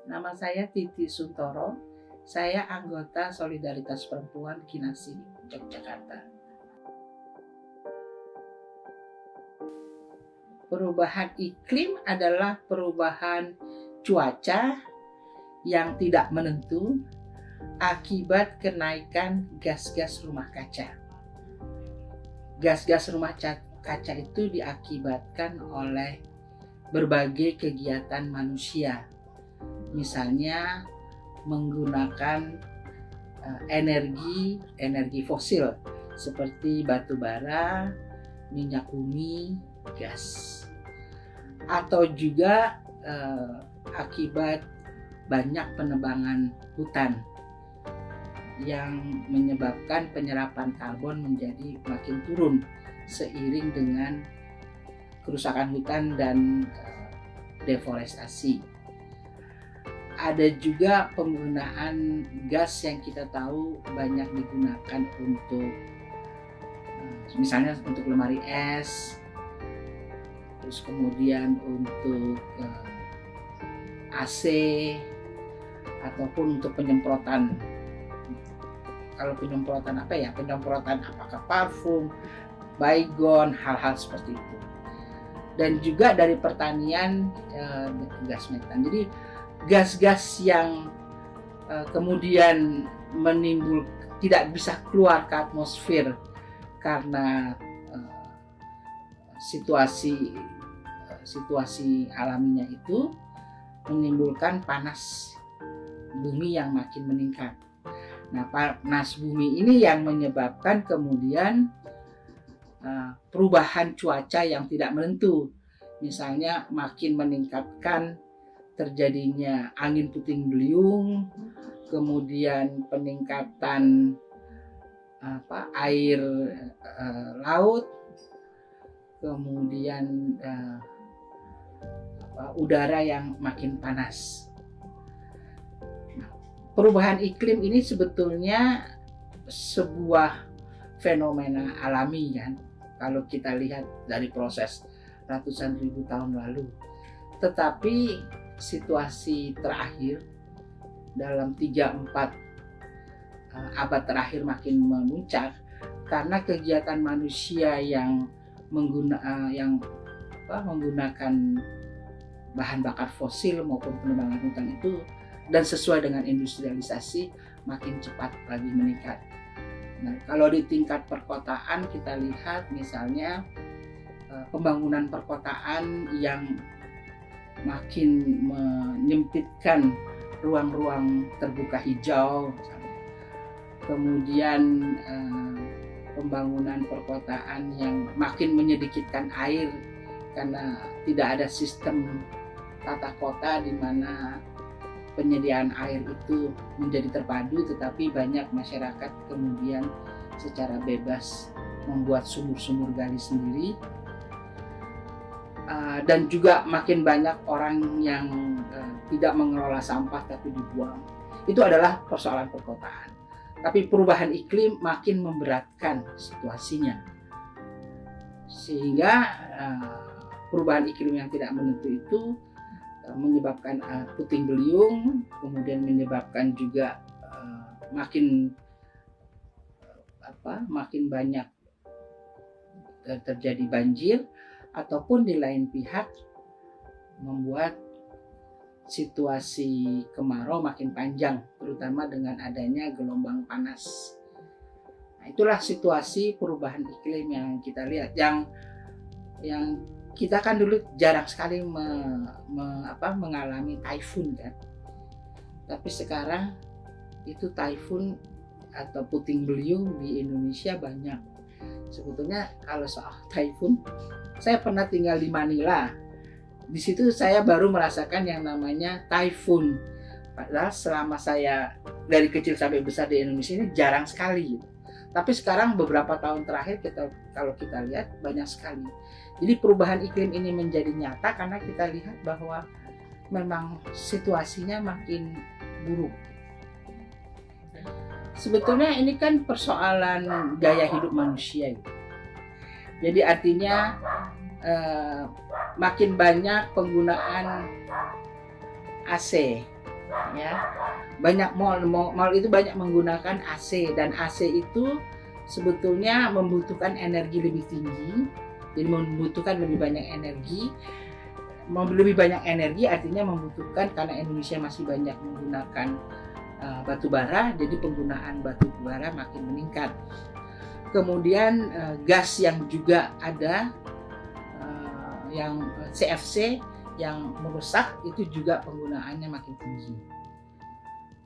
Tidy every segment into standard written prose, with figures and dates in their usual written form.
Nama saya Titi Suntoro. Saya anggota Solidaritas Perempuan Kinasi, Yogyakarta. Perubahan iklim adalah perubahan cuaca yang tidak menentu akibat kenaikan gas-gas rumah kaca. Gas-gas rumah kaca itu diakibatkan oleh berbagai kegiatan manusia. Misalnya menggunakan energi fosil seperti batu bara, minyak bumi, gas. Atau juga akibat banyak penebangan hutan yang menyebabkan penyerapan karbon menjadi makin turun seiring dengan kerusakan hutan dan deforestasi. Ada juga penggunaan gas yang kita tahu banyak digunakan untuk misalnya untuk lemari es, terus kemudian untuk AC ataupun untuk penyemprotan. Kalau penyemprotan apa ya? Penyemprotan apakah parfum, baygon, hal-hal seperti itu. Dan juga dari pertanian gas metan. Jadi gas-gas yang kemudian tidak bisa keluar ke atmosfer karena situasi alaminya itu menimbulkan panas bumi yang makin meningkat. Nah, panas bumi ini yang menyebabkan kemudian perubahan cuaca yang tidak menentu. Misalnya makin meningkatkan terjadinya angin puting beliung, kemudian peningkatan air laut, kemudian udara yang makin panas. Nah, perubahan iklim ini sebetulnya sebuah fenomena alami kan, kalau kita lihat dari proses ratusan ribu tahun lalu. Tetapi situasi terakhir dalam 3-4 abad terakhir makin memuncak karena kegiatan manusia yang menggunakan bahan bakar fosil maupun penebangan hutan itu, dan sesuai dengan industrialisasi makin cepat lagi meningkat. Nah, kalau di tingkat perkotaan kita lihat misalnya pembangunan perkotaan yang makin menyempitkan ruang-ruang terbuka hijau misalnya. Kemudian pembangunan perkotaan yang makin menyedikitkan air karena tidak ada sistem tata kota di mana penyediaan air itu menjadi terpadu, tetapi banyak masyarakat kemudian secara bebas membuat sumur-sumur gali sendiri. Dan juga makin banyak orang yang tidak mengelola sampah tapi dibuang. Itu adalah persoalan perkotaan. Tapi perubahan iklim makin memberatkan situasinya. Sehingga perubahan iklim yang tidak menentu itu menyebabkan puting beliung, kemudian menyebabkan juga makin banyak terjadi banjir, ataupun di lain pihak membuat situasi kemarau makin panjang, terutama dengan adanya gelombang panas. Nah, itulah situasi perubahan iklim yang kita lihat, yang kita kan dulu jarang sekali mengalami taifun kan, tapi sekarang itu taifun atau puting beliung di Indonesia banyak. Sebetulnya kalau soal taifun, saya pernah tinggal di Manila. Di situ saya baru merasakan yang namanya taifun. Padahal selama saya dari kecil sampai besar di Indonesia ini jarang sekali. Tapi sekarang beberapa tahun terakhir kalau kita lihat banyak sekali. Jadi perubahan iklim ini menjadi nyata karena kita lihat bahwa memang situasinya makin buruk. Sebetulnya ini kan persoalan gaya hidup manusia. Jadi artinya makin banyak penggunaan AC, ya. Banyak mall itu banyak menggunakan AC, dan AC itu sebetulnya membutuhkan energi lebih tinggi, jadi membutuhkan lebih banyak energi. Lebih banyak energi artinya membutuhkan, karena Indonesia masih banyak menggunakan batu bara, jadi penggunaan batu bara makin meningkat. Kemudian gas yang juga ada, yang CFC yang merusak, itu juga penggunaannya makin tinggi.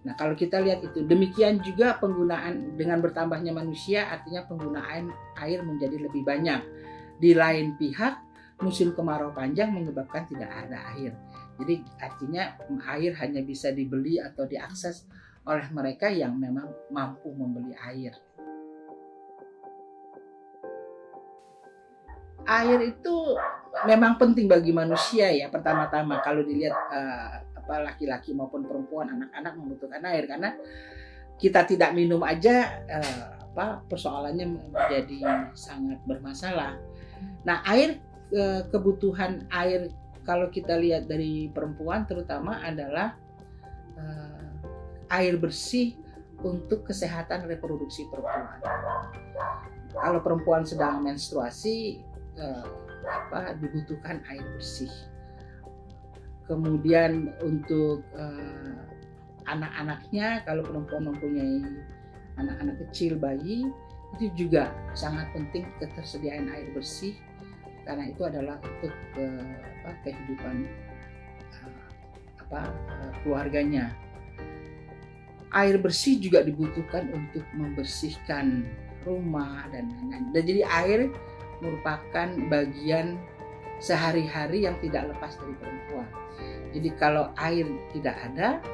Nah, kalau kita lihat itu, demikian juga penggunaan dengan bertambahnya manusia, artinya penggunaan air menjadi lebih banyak. Di lain pihak, musim kemarau panjang menyebabkan tidak ada air. Jadi artinya air hanya bisa dibeli atau diakses oleh mereka yang memang mampu membeli air. Air itu memang penting bagi manusia ya. Pertama-tama kalau dilihat laki-laki maupun perempuan, anak-anak membutuhkan air, karena kita tidak minum aja persoalannya menjadi sangat bermasalah. Nah, kebutuhan air kalau kita lihat dari perempuan terutama adalah air bersih untuk kesehatan reproduksi perempuan. Kalau perempuan sedang menstruasi, dibutuhkan air bersih. Kemudian untuk anak-anaknya, kalau perempuan mempunyai anak-anak kecil, bayi, itu juga sangat penting ketersediaan air bersih, karena itu adalah untuk kehidupan keluarganya. Air bersih juga dibutuhkan untuk membersihkan rumah dan lain-lain. Dan jadi air merupakan bagian sehari-hari yang tidak lepas dari perempuan. Jadi kalau air tidak ada,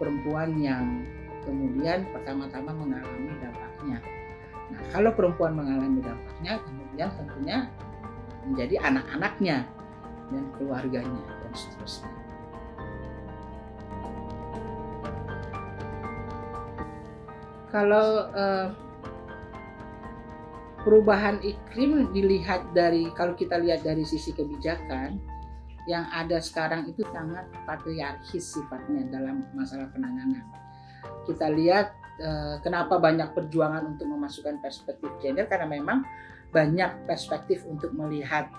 perempuan yang kemudian pertama-tama mengalami dampaknya. Nah, kalau perempuan mengalami dampaknya, kemudian tentunya menjadi anak-anaknya dan keluarganya dan seterusnya. Kalau perubahan iklim kalau kita lihat dari sisi kebijakan, yang ada sekarang itu sangat patriarkis sifatnya dalam masalah penanganan. Kita lihat kenapa banyak perjuangan untuk memasukkan perspektif gender, karena memang banyak perspektif untuk melihat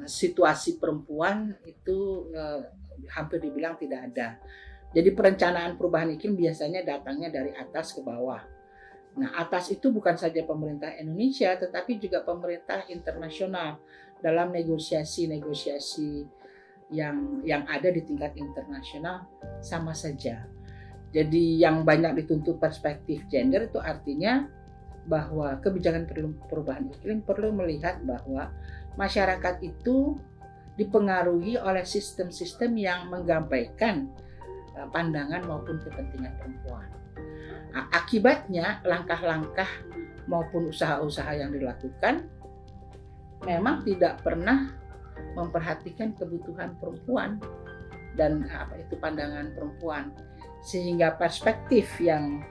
situasi perempuan itu hampir dibilang tidak ada. Jadi perencanaan perubahan iklim biasanya datangnya dari atas ke bawah. Nah, atas itu bukan saja pemerintah Indonesia, tetapi juga pemerintah internasional dalam negosiasi yang ada di tingkat internasional sama saja. Jadi yang banyak dituntut perspektif gender itu artinya bahwa kebijakan perubahan iklim perlu melihat bahwa masyarakat itu dipengaruhi oleh sistem-sistem yang menggabungkan pandangan maupun kepentingan perempuan. Akibatnya langkah-langkah maupun usaha-usaha yang dilakukan memang tidak pernah memperhatikan kebutuhan perempuan dan pandangan perempuan, sehingga perspektif yang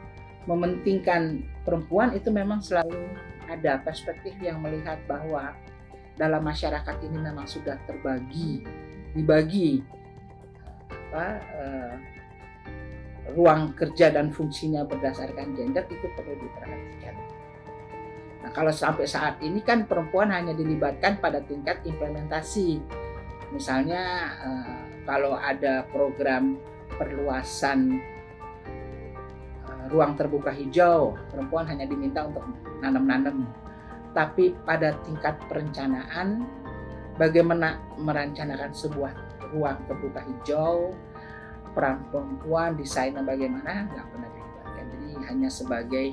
mementingkan perempuan itu memang selalu ada. Perspektif yang melihat bahwa dalam masyarakat ini memang sudah dibagi ruang kerja dan fungsinya berdasarkan gender, itu perlu diperhatikan. Nah, kalau sampai saat ini kan perempuan hanya dilibatkan pada tingkat implementasi. Misalnya kalau ada program perluasan ruang terbuka hijau, perempuan hanya diminta untuk nanam-nanam. Tapi pada tingkat perencanaan, bagaimana merencanakan sebuah ruang terbuka hijau, peran perempuan, desainnya bagaimana, nggak pernah dilibatkan. Jadi hanya sebagai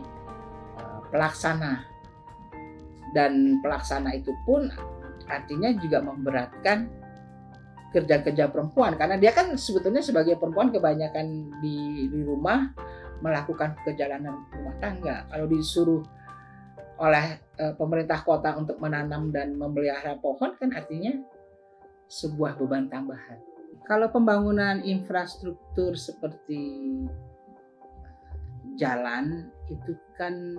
pelaksana. Dan pelaksana itu pun artinya juga memberatkan kerja-kerja perempuan, karena dia kan sebetulnya sebagai perempuan kebanyakan di rumah melakukan perjalanan rumah tangga. Kalau disuruh oleh pemerintah kota untuk menanam dan memelihara pohon, kan artinya sebuah beban tambahan. Kalau pembangunan infrastruktur seperti jalan itu kan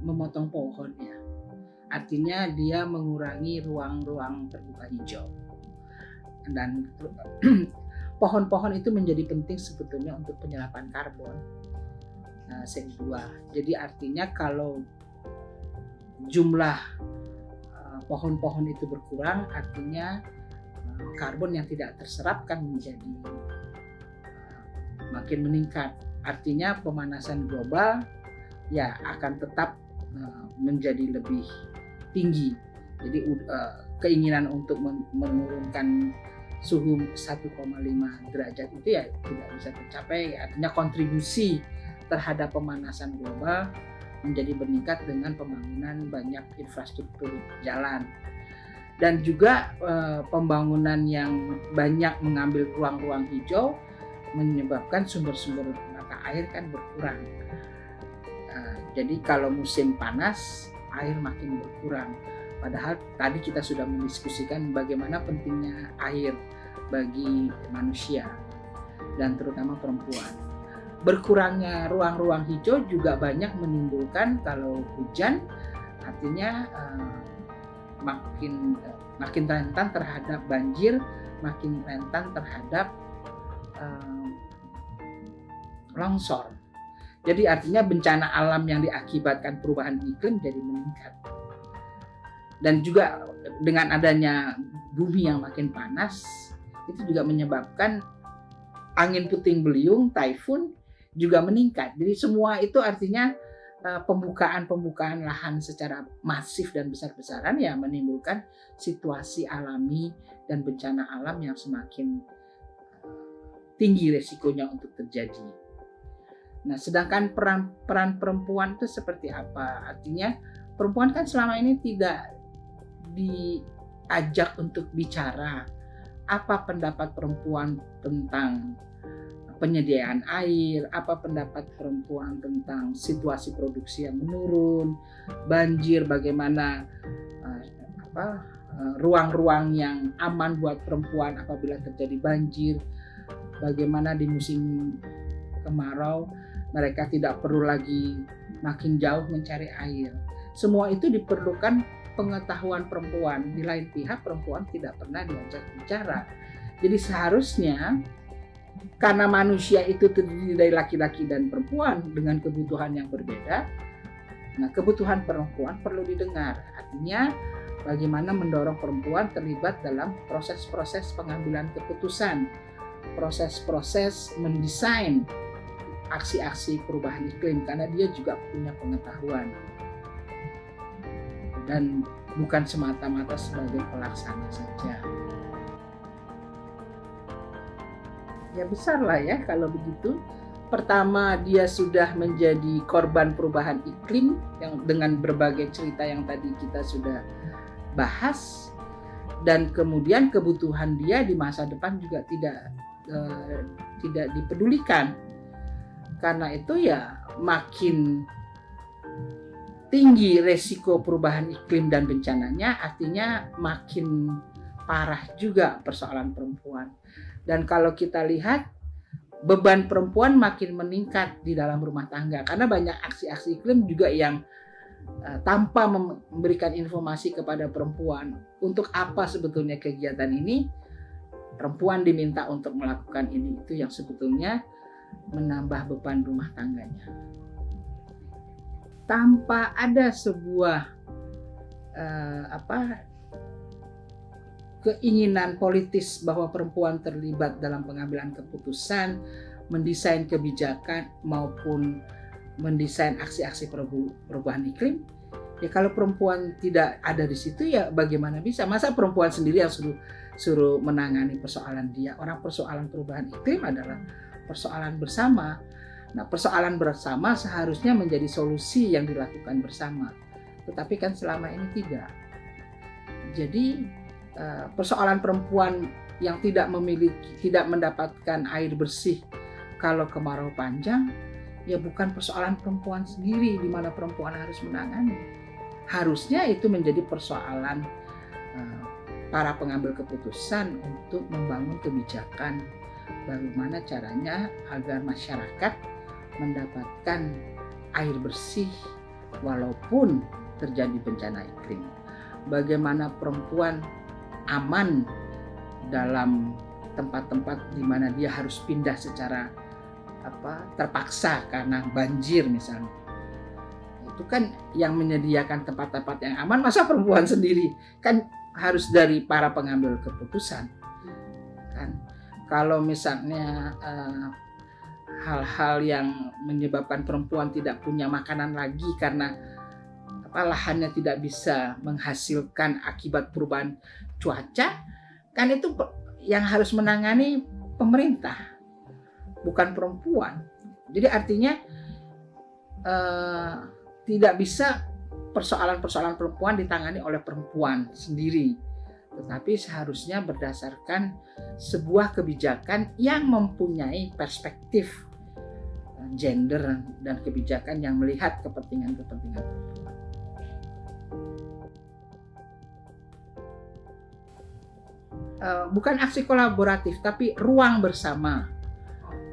memotong pohon ya. Artinya dia mengurangi ruang-ruang terbuka hijau. dan pohon-pohon itu menjadi penting sebetulnya untuk penyerapan karbon, CO2. Jadi artinya kalau jumlah pohon-pohon itu berkurang, artinya karbon yang tidak terserap kan menjadi makin meningkat. Artinya pemanasan global ya akan tetap menjadi lebih tinggi. Jadi keinginan untuk menurunkan suhu 1,5 derajat itu ya tidak bisa tercapai. Artinya kontribusi terhadap pemanasan global menjadi meningkat dengan pembangunan banyak infrastruktur jalan. Dan juga pembangunan yang banyak mengambil ruang-ruang hijau menyebabkan sumber-sumber mata air kan berkurang. Jadi kalau musim panas, air makin berkurang. Padahal tadi kita sudah mendiskusikan bagaimana pentingnya air bagi manusia dan terutama perempuan. Berkurangnya ruang-ruang hijau juga banyak menimbulkan kalau hujan, artinya makin rentan terhadap banjir, makin rentan terhadap longsor. Jadi artinya bencana alam yang diakibatkan perubahan iklim jadi meningkat. Dan juga dengan adanya bumi yang makin panas, itu juga menyebabkan angin puting beliung, taifun juga meningkat. Jadi semua itu artinya pembukaan lahan secara masif dan besar-besaran ya menimbulkan situasi alami dan bencana alam yang semakin tinggi resikonya untuk terjadi. Nah, sedangkan peran perempuan itu seperti apa? Artinya perempuan kan selama ini tidak diajak untuk bicara apa pendapat perempuan tentang penyediaan air, apa pendapat perempuan tentang situasi produksi yang menurun, banjir, bagaimana ruang-ruang yang aman buat perempuan apabila terjadi banjir, bagaimana di musim kemarau mereka tidak perlu lagi makin jauh mencari air. Semua itu diperlukan pengetahuan perempuan. Di lain pihak perempuan tidak pernah diajak bicara. Jadi seharusnya karena manusia itu terdiri dari laki-laki dan perempuan dengan kebutuhan yang berbeda, nah kebutuhan perempuan perlu didengar. Artinya bagaimana mendorong perempuan terlibat dalam proses-proses pengambilan keputusan, proses-proses mendesain aksi-aksi perubahan iklim, karena dia juga punya pengetahuan dan bukan semata-mata sebagai pelaksana saja. Ya besar lah ya kalau begitu. Pertama, dia sudah menjadi korban perubahan iklim yang dengan berbagai cerita yang tadi kita sudah bahas, dan kemudian kebutuhan dia di masa depan juga tidak dipedulikan. Karena itu ya makin tinggi resiko perubahan iklim dan bencananya, artinya makin parah juga persoalan perempuan. Dan kalau kita lihat beban perempuan makin meningkat di dalam rumah tangga karena banyak aksi-aksi iklim juga yang tanpa memberikan informasi kepada perempuan untuk apa sebetulnya kegiatan ini, perempuan diminta untuk melakukan ini itu yang sebetulnya menambah beban rumah tangganya. Tanpa ada sebuah keinginan politis bahwa perempuan terlibat dalam pengambilan keputusan, mendesain kebijakan maupun mendesain aksi-aksi perubahan iklim, ya kalau perempuan tidak ada di situ ya bagaimana bisa? Masa perempuan sendiri yang suruh menangani persoalan dia? Orang persoalan perubahan iklim adalah persoalan bersama. Nah, persoalan bersama seharusnya menjadi solusi yang dilakukan bersama. Tetapi kan selama ini tidak. Jadi persoalan perempuan yang tidak mendapatkan air bersih kalau kemarau panjang, ya bukan persoalan perempuan sendiri di mana perempuan harus menangani. Harusnya itu menjadi persoalan para pengambil keputusan untuk membangun kebijakan bagaimana caranya agar masyarakat mendapatkan air bersih walaupun terjadi bencana iklim. Bagaimana perempuan aman dalam tempat-tempat di mana dia harus pindah secara terpaksa karena banjir misalnya. Itu kan yang menyediakan tempat-tempat yang aman, masa perempuan sendiri? Kan harus dari para pengambil keputusan. Kan kalau misalnya hal-hal yang menyebabkan perempuan tidak punya makanan lagi karena lahannya tidak bisa menghasilkan akibat perubahan cuaca, kan itu yang harus menangani pemerintah, bukan perempuan. Jadi artinya tidak bisa persoalan-persoalan perempuan ditangani oleh perempuan sendiri, tetapi seharusnya berdasarkan sebuah kebijakan yang mempunyai perspektif gender dan kebijakan yang melihat kepentingan-kepentingan perempuan. Bukan aksi kolaboratif, tapi ruang bersama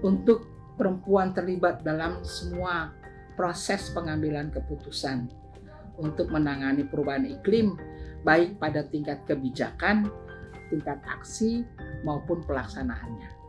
untuk perempuan terlibat dalam semua proses pengambilan keputusan untuk menangani perubahan iklim, baik pada tingkat kebijakan, tingkat aksi, maupun pelaksanaannya.